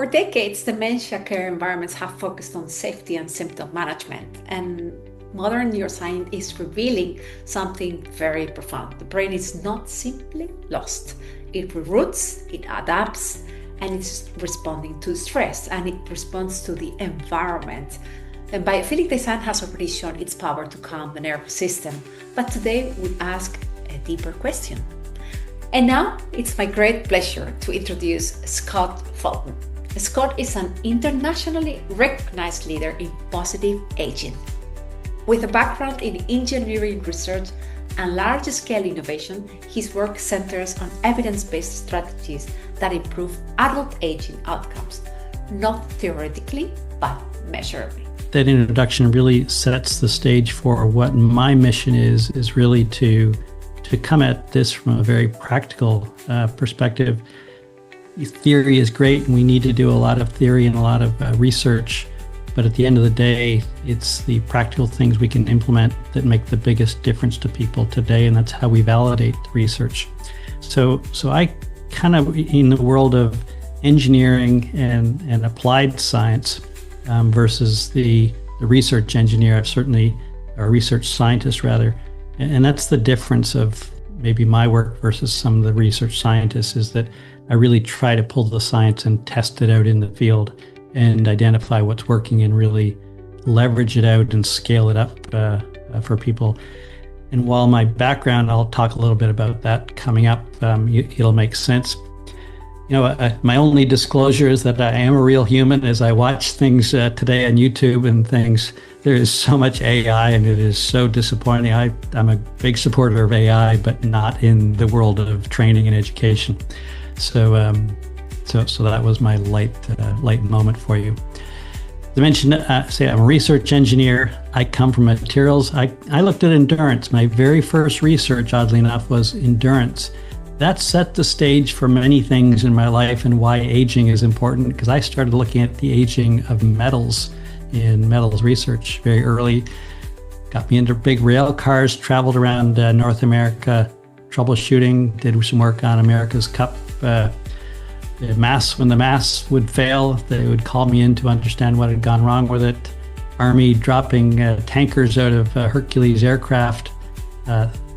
For decades, dementia care environments have focused on safety and symptom management, and modern neuroscience is revealing something very profound. The brain is not simply lost. It reroutes, it adapts, and it's responding to stress, and it responds to the environment. And biophilic design has already shown its power to calm the nervous system. But today we ask a deeper question. And now it's my great pleasure to introduce Scott Fulton. Scott is an internationally recognized leader in positive aging. With a background in engineering research and large-scale innovation, his work centers on evidence-based strategies that improve adult aging outcomes, not theoretically, but measurably. That introduction really sets the stage for what my mission is really to come at this from a very practical perspective. Theory is great, and we need to do a lot of theory and a lot of research, but at the end of the day, it's the practical things we can implement that make the biggest difference to people today, and that's how we validate the research. So I kind of, in the world of engineering and applied science versus the research engineer, or research scientist rather, and that's the difference of maybe my work versus some of the research scientists, is that I really try to pull the science and test it out in the field and identify what's working and really leverage it out and scale it up for people. And while my background, I'll talk a little bit about that coming up, it'll make sense. My only disclosure is that I am a real human. As I watch things today on YouTube and things, there is so much AI and it is so disappointing. I'm a big supporter of AI, but not in the world of training and education. So that was my light moment for you. As I mentioned, I'm a research engineer. I come from materials. I looked at endurance. My very first research, oddly enough, was endurance. That set the stage for many things in my life and why aging is important, because I started looking at the aging of metals in metals research very early. Got me into big rail cars, traveled around North America, troubleshooting, did some work on America's Cup. When the mass would fail, they would call me in to understand what had gone wrong with it. Army dropping tankers out of Hercules aircraft,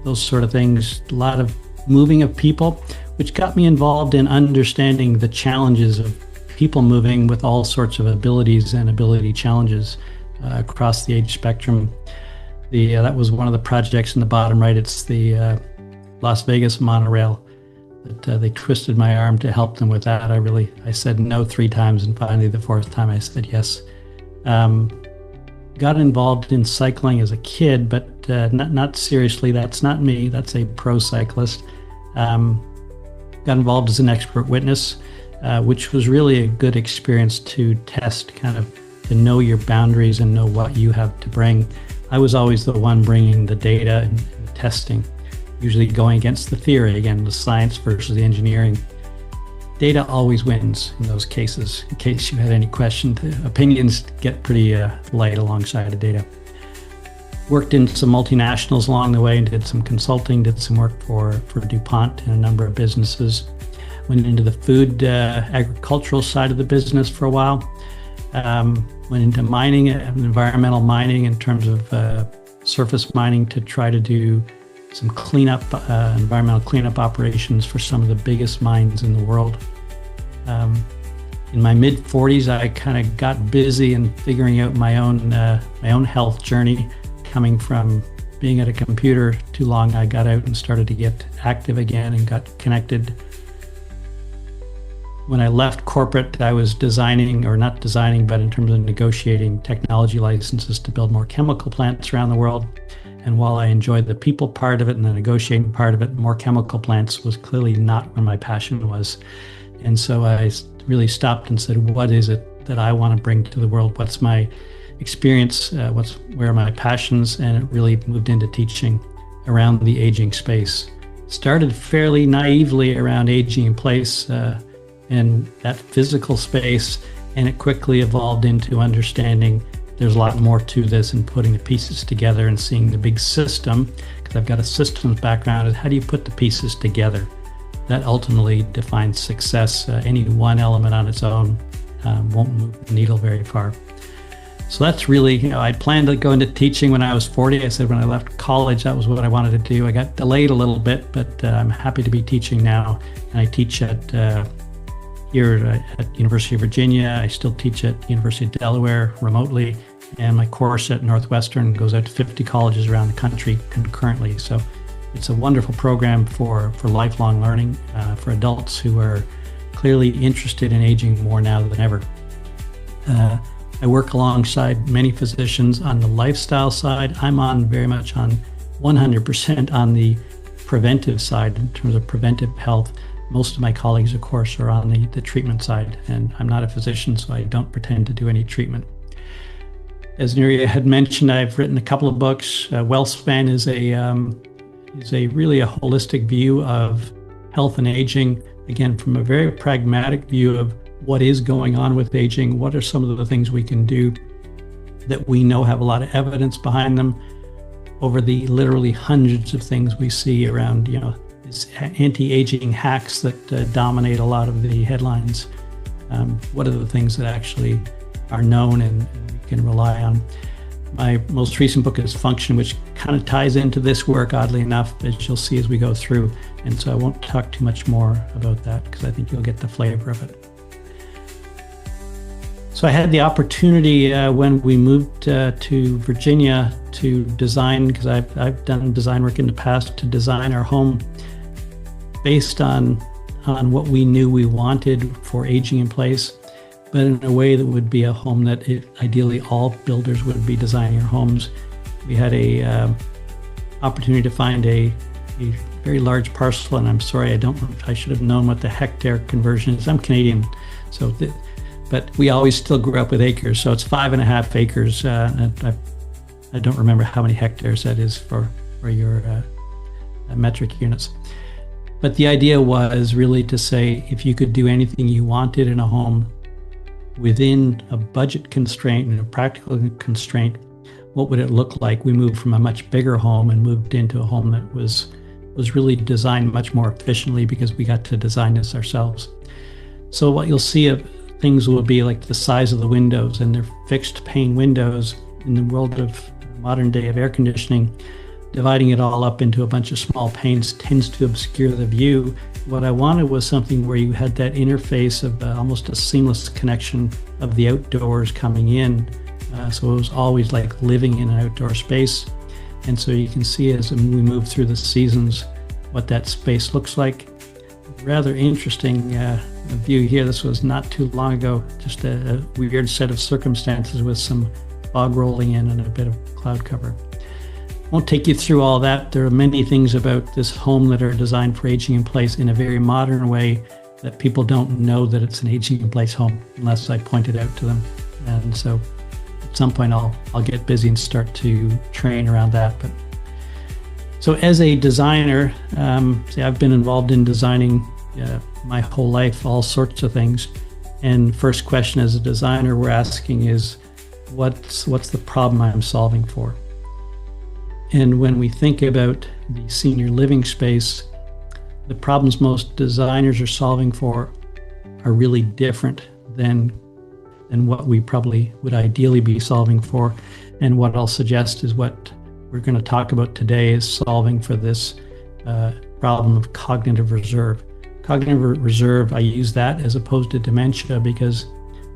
those sort of things. A lot of moving of people, which got me involved in understanding the challenges of people moving with all sorts of abilities and ability challenges across the age spectrum. That was one of the projects in the bottom right. It's the Las Vegas monorail. They twisted my arm to help them with that. I said no 3 times, and finally the 4th time I said yes. Got involved in cycling as a kid, but not seriously. That's not me. That's a pro cyclist. Got involved as an expert witness, which was really a good experience to test, to know your boundaries and know what you have to bring. I was always the one bringing the data and testing, usually going against the theory, again, the science versus the engineering. Data always wins in those cases. In case you had any question, the opinions get pretty light alongside the data. Worked in some multinationals along the way and did some consulting, did some work for DuPont and a number of businesses. Went into the food agricultural side of the business for a while. Went into mining, environmental mining in terms of surface mining to try to do some cleanup, environmental cleanup operations for some of the biggest mines in the world. In my mid-40s, I kind of got busy in figuring out my own health journey. Coming from being at a computer too long, I got out and started to get active again and got connected. When I left corporate, I was designing, or not designing, but in terms of negotiating technology licenses to build more chemical plants around the world. And while I enjoyed the people part of it and the negotiating part of it, more chemical plants was clearly not where my passion was. And so I really stopped and said, what is it that I want to bring to the world? What's my experience? Where are my passions? And it really moved into teaching around the aging space. Started fairly naively around aging in place and that physical space, and it quickly evolved into understanding there's a lot more to this and putting the pieces together and seeing the big system, because I've got a systems background, is how do you put the pieces together? That ultimately defines success. Any one element on its own won't move the needle very far. So that's really, I planned to go into teaching when I was 40. I said when I left college, that was what I wanted to do. I got delayed a little bit, but I'm happy to be teaching now. And I teach here at University of Virginia. I still teach at University of Delaware remotely. And my course at Northwestern goes out to 50 colleges around the country concurrently. So it's a wonderful program for lifelong learning for adults who are clearly interested in aging more now than ever. I work alongside many physicians on the lifestyle side. I'm very much on 100% on the preventive side in terms of preventive health. Most of my colleagues, of course, are on the treatment side, and I'm not a physician, so I don't pretend to do any treatment. As Nuria had mentioned, I've written a couple of books. WellSpan is really a holistic view of health and aging, again, from a very pragmatic view of what is going on with aging, what are some of the things we can do that we know have a lot of evidence behind them over the literally hundreds of things we see around, these anti-aging hacks that dominate a lot of the headlines. What are the things that actually are known and we can rely on? My most recent book is Function, which kind of ties into this work, oddly enough, as you'll see as we go through. And so I won't talk too much more about that because I think you'll get the flavor of it. So I had the opportunity when we moved to Virginia to design, because I've done design work in the past, to design our home based on what we knew we wanted for aging in place, but in a way that would be a home that ideally all builders would be designing their homes. We had a opportunity to find a very large parcel, and I'm sorry, I should have known what the hectare conversion is. I'm Canadian, but we always still grew up with acres, so it's 5.5 acres. I don't remember how many hectares that is for your metric units. But the idea was really to say, if you could do anything you wanted in a home within a budget constraint and a practical constraint, what would it look like? We moved from a much bigger home and moved into a home that was really designed much more efficiently because we got to design this ourselves. So what you'll see of things will be like the size of the windows, and they're fixed pane windows. In the world of modern day of air conditioning, dividing it all up into a bunch of small panes tends to obscure the view. What I wanted was something where you had that interface of almost a seamless connection of the outdoors coming in. So it was always like living in an outdoor space. And so you can see as we move through the seasons what that space looks like. Rather interesting view here. This was not too long ago, just a weird set of circumstances with some fog rolling in and a bit of cloud cover. Won't take you through all that. There are many things about this home that are designed for aging in place in a very modern way that people don't know that it's an aging in place home unless I point it out to them. And so at some point I'll get busy and start to train around that. But so as a designer, I've been involved in designing my whole life, all sorts of things. And first question as a designer we're asking is, what's the problem I'm solving for? And when we think about the senior living space, the problems most designers are solving for are really different than what we probably would ideally be solving for. And what I'll suggest is what we're going to talk about today is solving for this problem of cognitive reserve. Cognitive reserve, I use that as opposed to dementia because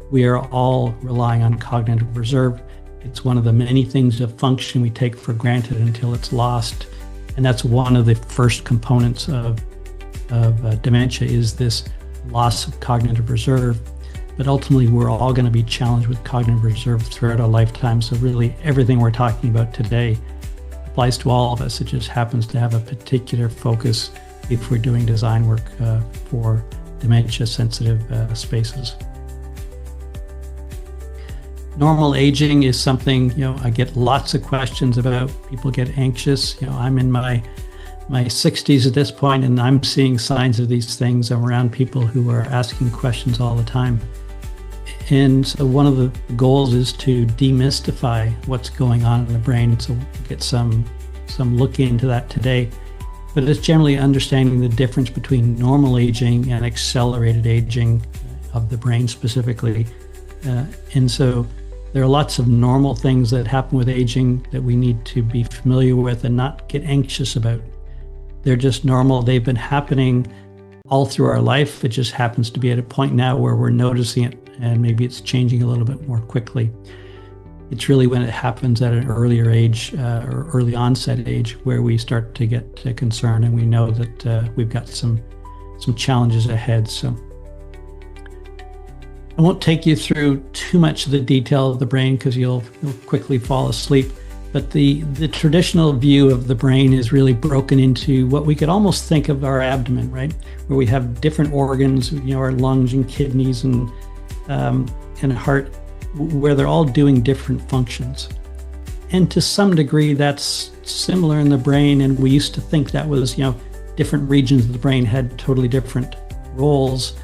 we are all relying on cognitive reserve. It's one of the many things of function we take for granted until it's lost. And that's one of the first components of dementia is this loss of cognitive reserve. But ultimately, we're all going to be challenged with cognitive reserve throughout our lifetime. So really, everything we're talking about today applies to all of us. It just happens to have a particular focus if we're doing design work for dementia-sensitive spaces. Normal aging is something, I get lots of questions about. People get anxious. I'm in my 60s at this point, and I'm seeing signs of these things. I'm around people who are asking questions all the time. And so one of the goals is to demystify what's going on in the brain. So we'll get some look into that today. But it's generally understanding the difference between normal aging and accelerated aging. of the brain specifically. And so there are lots of normal things that happen with aging that we need to be familiar with and not get anxious about. They're just normal. They've been happening all through our life. It just happens to be at a point now where we're noticing it, and maybe it's changing a little bit more quickly. It's really when it happens at an earlier age or early onset age where we start to get concerned, and we know that we've got some challenges ahead. So I won't take you through too much of the detail of the brain because you'll quickly fall asleep. But the traditional view of the brain is really broken into what we could almost think of our abdomen, right? Where we have different organs, our lungs and kidneys and heart, where they're all doing different functions. And to some degree, that's similar in the brain. And we used to think that was, different regions of the brain had totally different roles.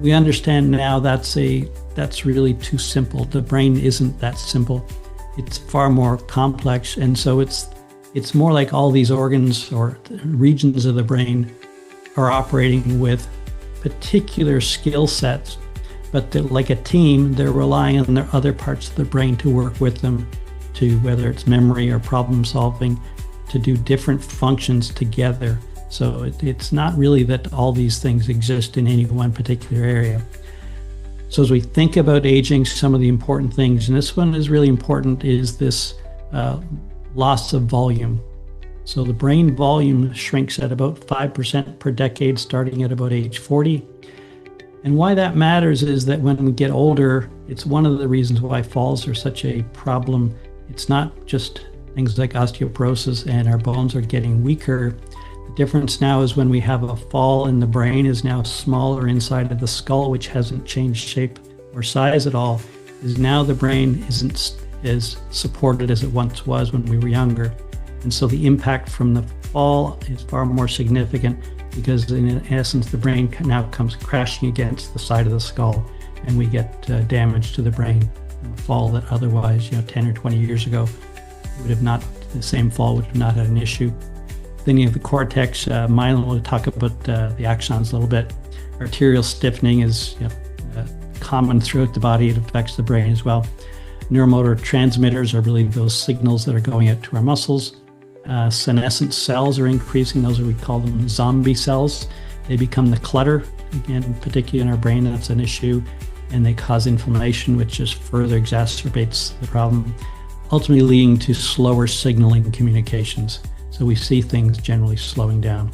We understand now that's really too simple. The brain isn't that simple. It's far more complex. And so it's more like all these organs or regions of the brain are operating with particular skill sets, but like a team, they're relying on their other parts of the brain to work with them, to whether it's memory or problem solving, to do different functions together. So it's not really that all these things exist in any one particular area. So as we think about aging, some of the important things, and this one is really important, is this loss of volume. So the brain volume shrinks at about 5% per decade, starting at about age 40. And why that matters is that when we get older, it's one of the reasons why falls are such a problem. It's not just things like osteoporosis and our bones are getting weaker. The difference now is when we have a fall and the brain is now smaller inside of the skull, which hasn't changed shape or size at all, is now the brain isn't as supported as it once was when we were younger. And so the impact from the fall is far more significant because in essence, the brain now comes crashing against the side of the skull and we get damage to the brain. A fall that otherwise, 10 or 20 years ago, the same fall would have not had an issue. Then you have the cortex. Mylon will talk about the axons a little bit. Arterial stiffening is common throughout the body. It affects the brain as well. Neuromotor transmitters are really those signals that are going out to our muscles. Senescent cells are increasing. We call them zombie cells. They become the clutter. Again, particularly in our brain, that's an issue. And they cause inflammation, which just further exacerbates the problem, ultimately leading to slower signaling communications. So we see things generally slowing down.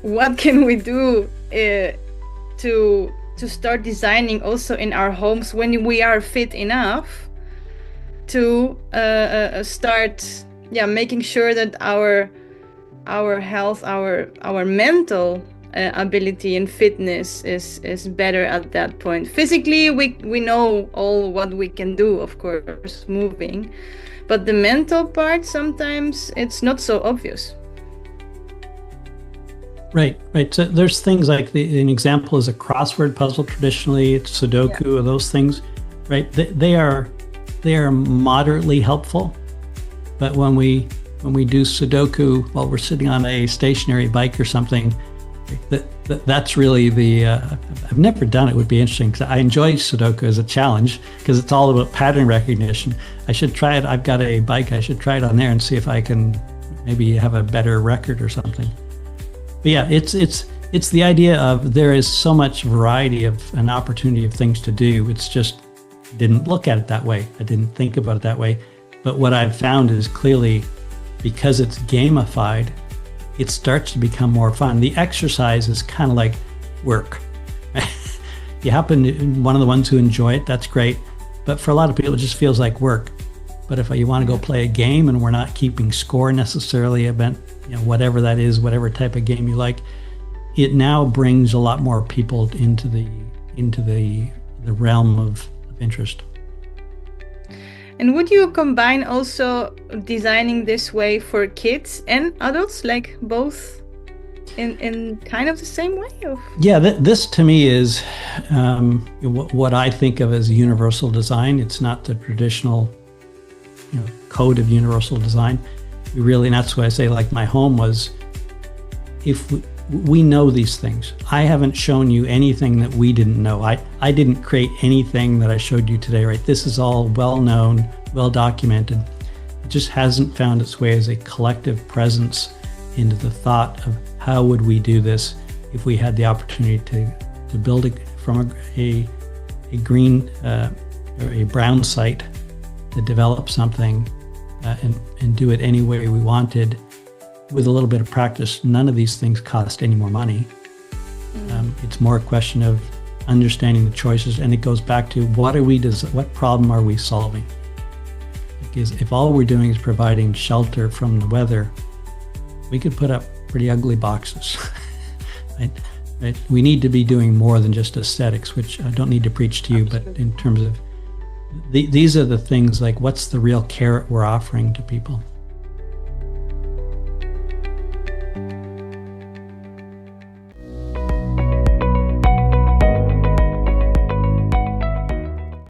What can we do to start designing also in our homes when we are fit enough to start making sure that our health, our mental ability and fitness is better at that point. Physically, we know all what we can do, of course, moving. But the mental part, sometimes it's not so obvious. Right. So there's things like an example is a crossword puzzle. Traditionally, it's Sudoku or those things, right? They are moderately helpful. But when we do Sudoku while we're sitting on a stationary bike or something, that's really I've never done it. Would be interesting because I enjoy Sudoku as a challenge because it's all about pattern recognition. I should try it. I've got a bike. I should try it on there and see if I can maybe have a better record or something. But yeah, it's the idea of there is so much variety of an opportunity of things to do. It's just didn't look at it that way. I didn't think about it that way. But what I've found is clearly because it's gamified, it starts to become more fun. The exercise is kind of like work. You happen to be one of the ones who enjoy it, that's great. But for a lot of people, it just feels like work. But if you want to go play a game and we're not keeping score necessarily about whatever that is, whatever type of game you like, it now brings a lot more people into the realm of interest. And would you combine also designing this way for kids and adults, like both in kind of the same way? Yeah, this to me is what I think of as universal design. It's not the traditional code of universal design. And that's why I say, like, my home was, if we know these things. I haven't shown you anything that we didn't know. I didn't create anything that I showed you today, right? This is all well known, well documented. It just hasn't found its way as a collective presence into the thought of how would we do this if we had the opportunity to build it from a green or a brown site, to develop something and do it any way we wanted. With a little bit of practice, none of these things cost any more money. It's more a question of understanding the choices, and it goes back to what problem are we solving? Because if all we're doing is providing shelter from the weather, we could put up pretty ugly boxes. Right? We need to be doing more than just aesthetics, which I don't need to preach to you, Absolutely. But in terms of these are the things like, what's the real carrot we're offering to people?